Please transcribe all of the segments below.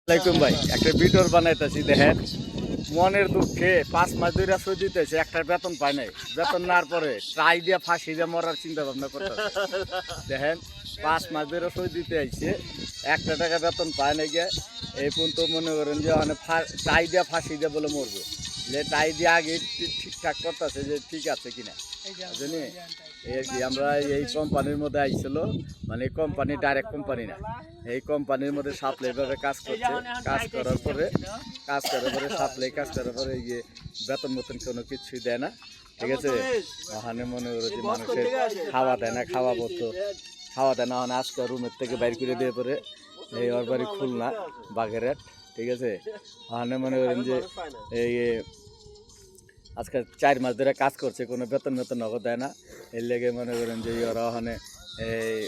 আসসালামাইকুম ভাই, একটা ভিডিও বানাইতেছি দেখেন। মনের দুঃখে 5 মাস ধরে সই দিতেছে, একটা বেতন পায় নাই। বেতন নেওয়ার পরে ট্রাই দিয়ে ফাঁসি দিয়ে মরার চিন্তা ভাবনা করতেছে। দেখেন 5 মাস ধরে সই দিতে আইছে, একটা টাকা বেতন পায় নাই গিয়ে এই পর্যন্ত মনে করেন যে মানে ট্রাই দিয়ে ফাঁসি দিয়ে বলে মরবো। যে ট্রাই দিয়ে আগে ঠিকঠাক করতেছে যে ঠিক আছে কিনা জানি। এই কি আমরা এই কোম্পানির মধ্যে আইছিল, মানে কোম্পানি ডাইরেক্ট কোম্পানি না, এই কোম্পানির মধ্যে সাপ্লাই ভাবে কাজ করছে। কাজ করার পরে সাপ্লাই কাজ করার পরে গিয়ে বেতন মতন কোনো কিছুই দেয় না, ঠিক আছে। ওখানে মনে করো যে মানুষের খাওয়া দেয় না, খাওয়া দেয় না। মানে আজকে রুমের থেকে বাইর করে দিয়ে পরে এই ওর বাড়ি খুলনা বাগেরহাট, ঠিক আছে। ওখানে মনে করেন যে এই আজকে 4 মাস ধরে কাজ করছে, কোনো বেতন নগদ দেয় না। এর লেগে মনে করেন যে ওরা ওখানে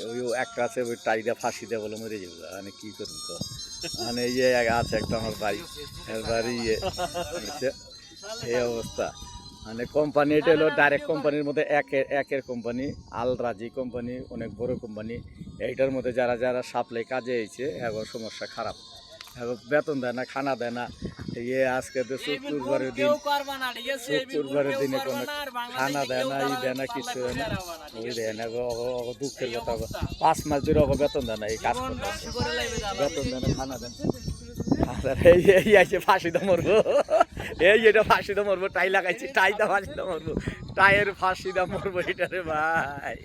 ওই একটা আছে, ওই টাইটা ফাঁসি দেয় বলে মরে যাবে। মানে কী করুন তো, মানে এই যে আছে একটা আমার বাড়ি এই অবস্থা। মানে কোম্পানি এটা হলো ডাইরেক্ট কোম্পানির মধ্যে একের কোম্পানি, আল রাজি কোম্পানি, অনেক বড় কোম্পানি। এইটার মধ্যে যারা সাপ্লাই কাজে এসেছে এখন সমস্যা খারাপ, এখন বেতন দেয় না, খানা দেয় না। আজকে তো শুক্রবারের দিনে কোনো খানা দেয় না, দেয় না, কিছু দেয় না, ওই দেয় না। দুঃখের কথা, 5 মাস ধরে বেতন দেয় না, এই কাজ করতে বেতন দেয় না, খানা দেয় না। এই আছে ফাঁসিতে মরবো, এটা ফাঁসিতে মরবো, টাই লাগাইছি, টাইটা ফাঁসিতে মরবো, টাইয়ের ফাঁসিতে মরবো, এটা রে ভাই।